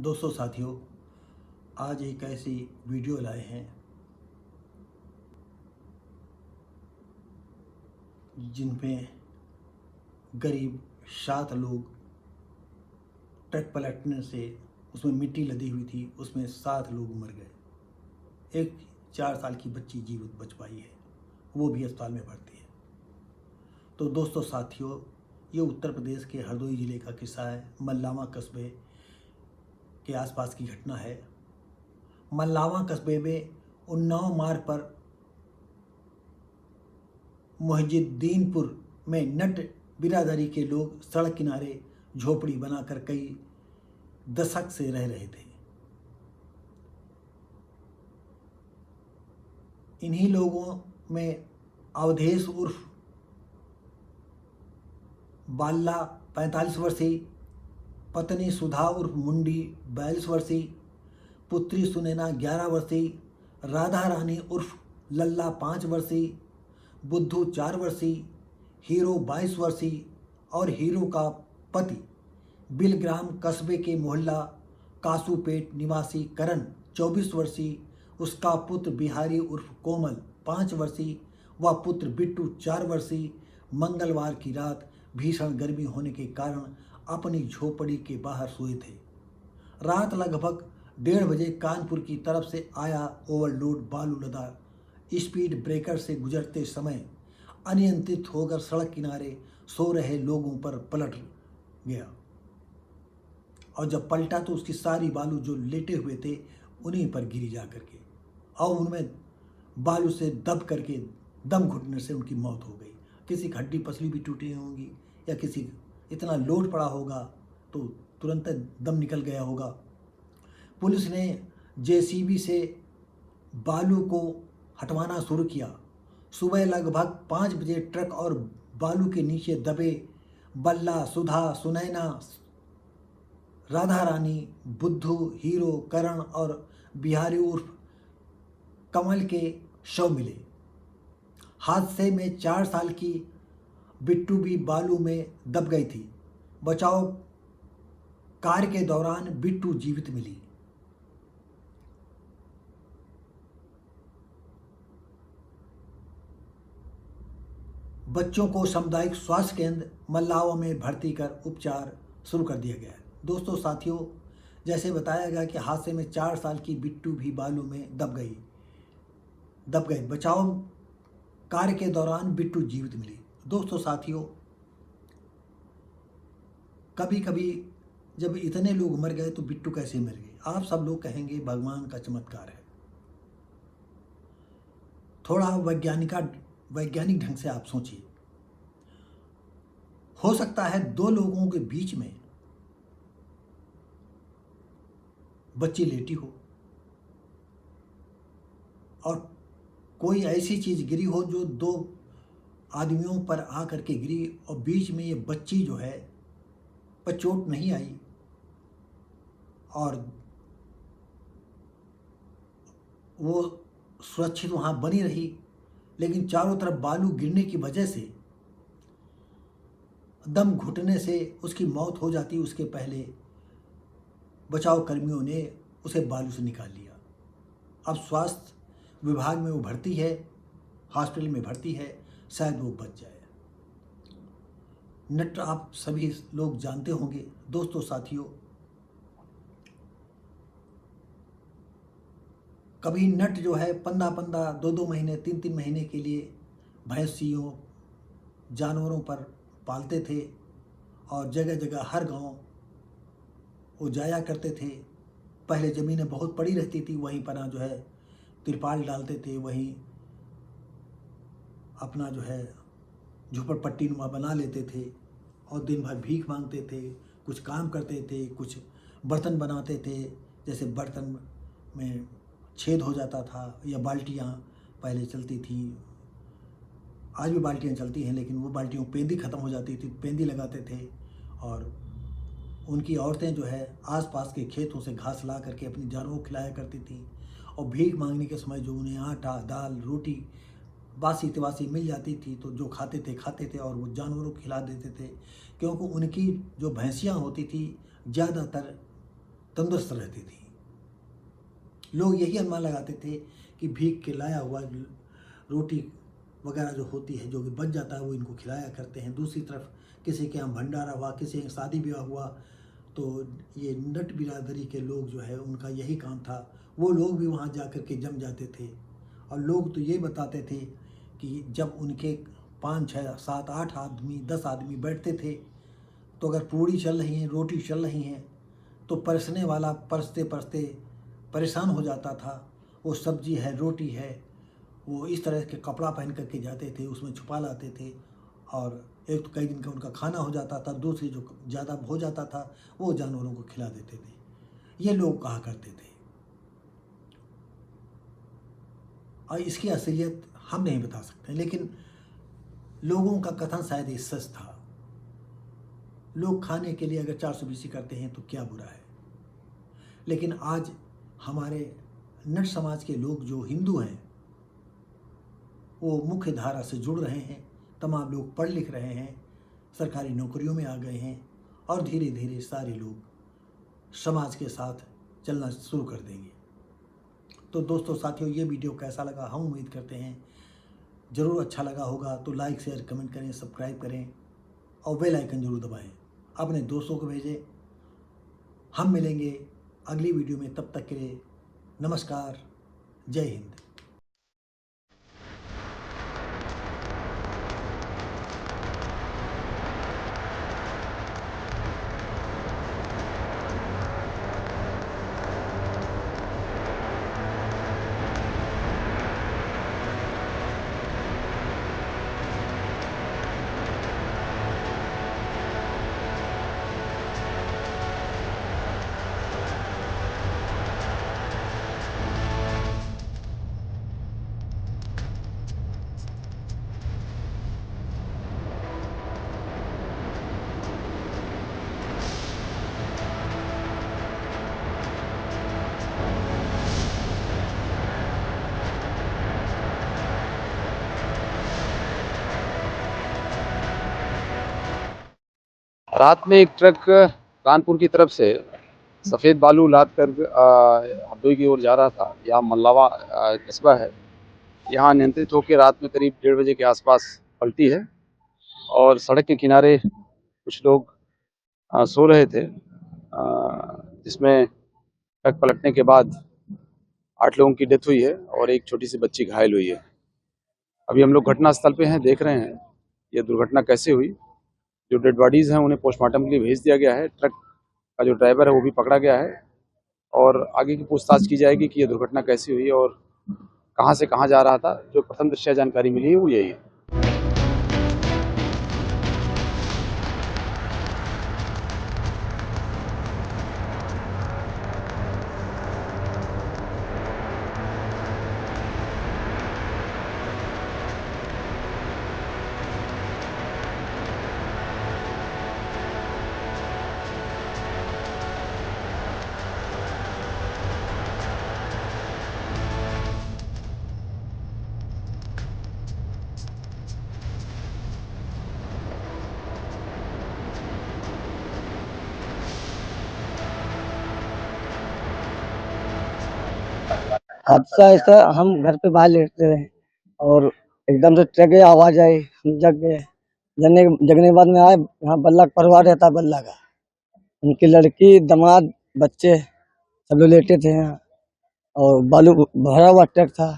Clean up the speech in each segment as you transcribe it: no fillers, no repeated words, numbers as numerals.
दोस्तों साथियों, आज एक ऐसी वीडियो लाए हैं जिनमें गरीब 7 लोग ट्रक पलटने से उसमें मिट्टी लदी हुई थी, उसमें 7 लोग मर गए। एक 4 साल की बच्ची जीवित बच पाई है, वो भी अस्पताल में भर्ती है। तो दोस्तों साथियों, ये उत्तर प्रदेश के हरदोई ज़िले का किस्सा है। मल्लावा कस्बे के आसपास की घटना है। मल्लावा कस्बे में उन्नाव मार्ग पर मुहिजुद्दीनपुर में नट बिरादरी के लोग सड़क किनारे झोपड़ी बनाकर कई दशक से रह रहे थे। इन्हीं लोगों में अवधेश उर्फ बाल्ला 45 वर्षीय, पत्नी सुधा उर्फ मुंडी 42 वर्षीय, पुत्री सुनैना 11 वर्षीय, राधा रानी उर्फ लल्ला 5 वर्षीय, बुद्धू 4 वर्षीय, हीरो 22 वर्षीय और हीरो का पति बिलग्राम कस्बे के मोहल्ला कासूपेट निवासी करण 24 वर्षीय, उसका पुत्र बिहारी उर्फ कोमल 5 वर्षीय व पुत्र बिट्टू 4 वर्षीय मंगलवार की रात भीषण गर्मी होने के कारण अपनी झोपड़ी के बाहर सोए थे। रात लगभग 1:30 बजे कानपुर की तरफ से आया ओवरलोड बालू लदा स्पीड ब्रेकर से गुजरते समय अनियंत्रित होकर सड़क किनारे सो रहे लोगों पर पलट गया और जब पलटा तो उसकी सारी बालू जो लेटे हुए थे उन्हीं पर गिरी जा करके और उनमें बालू से दब करके दम घुटने से उनकी मौत हो गई। किसी की हड्डी पसली भी टूटी होंगी या किसी इतना लोड पड़ा होगा तो तुरंत दम निकल गया होगा। पुलिस ने जेसीबी से बालू को हटवाना शुरू किया। सुबह लगभग 5 बजे ट्रक और बालू के नीचे दबे बल्ला, सुधा, सुनैना, राधा रानी, बुद्धू, हीरो, करण और बिहारी उर्फ कमल के शव मिले। हादसे में 4 साल की बिट्टू भी बालू में दब गई थी। बचाव कार्य के दौरान बिट्टू जीवित मिली। बच्चों को सामुदायिक स्वास्थ्य केंद्र मल्लावा में भर्ती कर उपचार शुरू कर दिया गया है। दोस्तों साथियों, जैसे बताया गया कि हादसे में 4 साल की बिट्टू भी बालू में दब गई। बचाव कार्य के दौरान बिट्टू जीवित मिली। दोस्तों साथियों, कभी कभी जब इतने लोग मर गए तो बिट्टू कैसे मर गई? आप सब लोग कहेंगे भगवान का चमत्कार है। थोड़ा वैज्ञानिक ढंग से आप सोचिए। हो सकता है 2 लोगों के बीच में बच्ची लेटी हो और कोई ऐसी चीज गिरी हो जो 2 आदमियों पर आकर के गिरी और बीच में ये बच्ची जो है पर चोट नहीं आई और वो सुरक्षित वहाँ बनी रही, लेकिन चारों तरफ बालू गिरने की वजह से दम घुटने से उसकी मौत हो जाती। उसके पहले बचाव कर्मियों ने उसे बालू से निकाल लिया। अब स्वास्थ्य विभाग में वो भर्ती है, हॉस्पिटल में भर्ती है, शायद वो बच जाए। नट आप सभी लोग जानते होंगे। दोस्तों साथियों, कभी नट जो है 15-15, 2-2 महीने, 3-3 महीने के लिए भैंसियों जानवरों पर पालते थे और जगह जगह हर गांव वो जाया करते थे। पहले ज़मीनें बहुत पड़ी रहती थी, वहीं पर जो है तिरपाल डालते थे, वहीं अपना जो है झोपड़पट्टी नुमा बना लेते थे और दिन भर भीख मांगते थे, कुछ काम करते थे, कुछ बर्तन बनाते थे। जैसे बर्तन में छेद हो जाता था या बाल्टियाँ पहले चलती थी, आज भी बाल्टियाँ चलती हैं, लेकिन वो बाल्टियों पेंदी ख़त्म हो जाती थी, पेंदी लगाते थे और उनकी औरतें जो है आसपास के खेतों से घास ला करके अपनी जानवरों को खिलाया करती थी और भीख मांगने के समय जो उन्हें आटा, दाल, रोटी बासी तिवासी मिल जाती थी तो जो खाते थे और वो जानवरों को खिला देते थे, क्योंकि उनकी जो भैंसियाँ होती थी ज़्यादातर तंदुरुस्त रहती थी। लोग यही अनुमान लगाते थे कि भीग के लाया हुआ रोटी वगैरह जो होती है, जो कि बच जाता है, वो इनको खिलाया करते हैं। दूसरी तरफ किसी के यहाँ भंडारा हुआ, किसी के यहाँ शादी ब्याह हुआ, तो ये नट बिरादरी के लोग जो है उनका यही काम था। वो लोग भी वहाँ जा कर के जम जाते थे और लोग तो ये बताते थे कि जब उनके 5, 6, 7, 8 आदमी 10 आदमी बैठते थे, तो अगर पूड़ी चल रही हैं, रोटी चल रही हैं, तो परसने वाला परसते परसते परेशान हो जाता था। वो सब्जी है, रोटी है, वो इस तरह के कपड़ा पहन करके जाते थे, उसमें छुपा लाते थे और एक तो कई दिन का उनका खाना हो जाता था, दूसरी जो ज़्यादा हो जाता था वो जानवरों को खिला देते थे। ये लोग कहा करते थे और इसकी असलियत हम नहीं बता सकते, लेकिन लोगों का कथन शायद ये सच था। लोग खाने के लिए अगर 420 करते हैं तो क्या बुरा है। लेकिन आज हमारे नट समाज के लोग जो हिंदू हैं वो मुख्य धारा से जुड़ रहे हैं, तमाम लोग पढ़ लिख रहे हैं, सरकारी नौकरियों में आ गए हैं और धीरे धीरे सारे लोग समाज के साथ चलना शुरू कर देंगे। तो दोस्तों साथियों, ये वीडियो कैसा लगा हम उम्मीद करते हैं ज़रूर अच्छा लगा होगा। तो लाइक शेयर कमेंट करें, सब्सक्राइब करें और बेल आइकन ज़रूर दबाएं, अपने दोस्तों को भेजें। हम मिलेंगे अगली वीडियो में, तब तक के लिए नमस्कार, जय हिंद। रात में एक ट्रक कानपुर की तरफ से सफ़ेद बालू लाद कर हरदोई की ओर जा रहा था। यहाँ मल्लावा कस्बा है, यहाँ नियंत्रित होकर रात में करीब 1:30 बजे के आसपास पलटी है और सड़क के किनारे कुछ लोग सो रहे थे, जिसमें ट्रक पलटने के बाद 8 लोगों की डेथ हुई है और एक छोटी सी बच्ची घायल हुई है। अभी हम लोग घटनास्थल पे हैं, देख रहे हैं ये दुर्घटना कैसे हुई। जो डेड बॉडीज़ हैं उन्हें पोस्टमार्टम के लिए भेज दिया गया है। ट्रक का जो ड्राइवर है वो भी पकड़ा गया है और आगे की पूछताछ की जाएगी कि ये दुर्घटना कैसी हुई और कहां से कहां जा रहा था। जो प्रथम दृष्टया जानकारी मिली है वो यही है। हादसा ऐसा, हम घर पे बाहर लेटते रहे और एकदम से ट्रक की आवाज आई, हम जग गए। जगने के बाद में आए, यहाँ बल्ला का परिवार रहता है, बल्ला का उनकी लड़की दामाद बच्चे सब लोग लेटे थे यहाँ और बालू भरा हुआ ट्रक था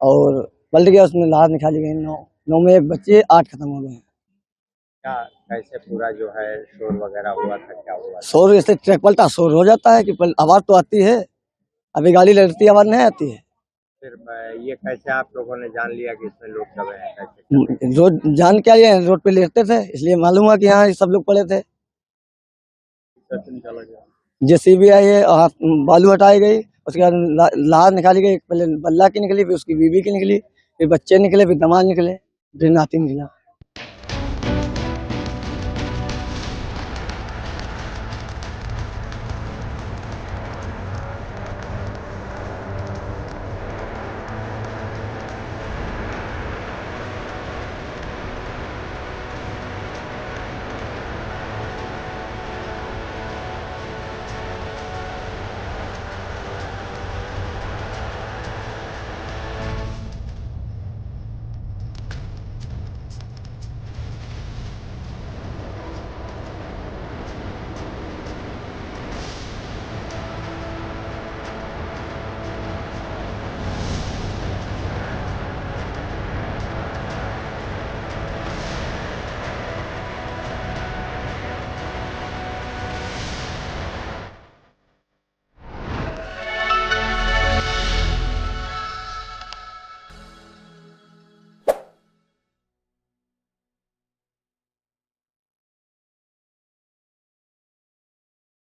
और पलट गया, उसमें लाश निकाली गई। 9 में एक बच्चे, 8 खत्म हो गए। क्या कैसे पूरा जो है शोर वगैरह हुआ था, क्या हुआ? शोर ऐसे ट्रक पलटा शोर हो जाता है कि आवाज तो आती है, अभी गाड़ी लड़ती आवाज नहीं आती है। फिर ये कैसे आप लोगों ने जान लिया कि इसमें लोग सब हैं? कैसे रोड जान क्या लिया, रोड पे लेटते थे इसलिए मालूम हुआ कि हाँ ये सब लोग पड़े थे। निकाला गया? जेसीबी आई है, बालू हटाई गई, उसके बाद लाश निकाली गई। पहले बल्ला की निकली, फिर उसकी बीवी की निकली, फिर बच्चे निकले, फिर दामाद निकले, फिर नाती निकला।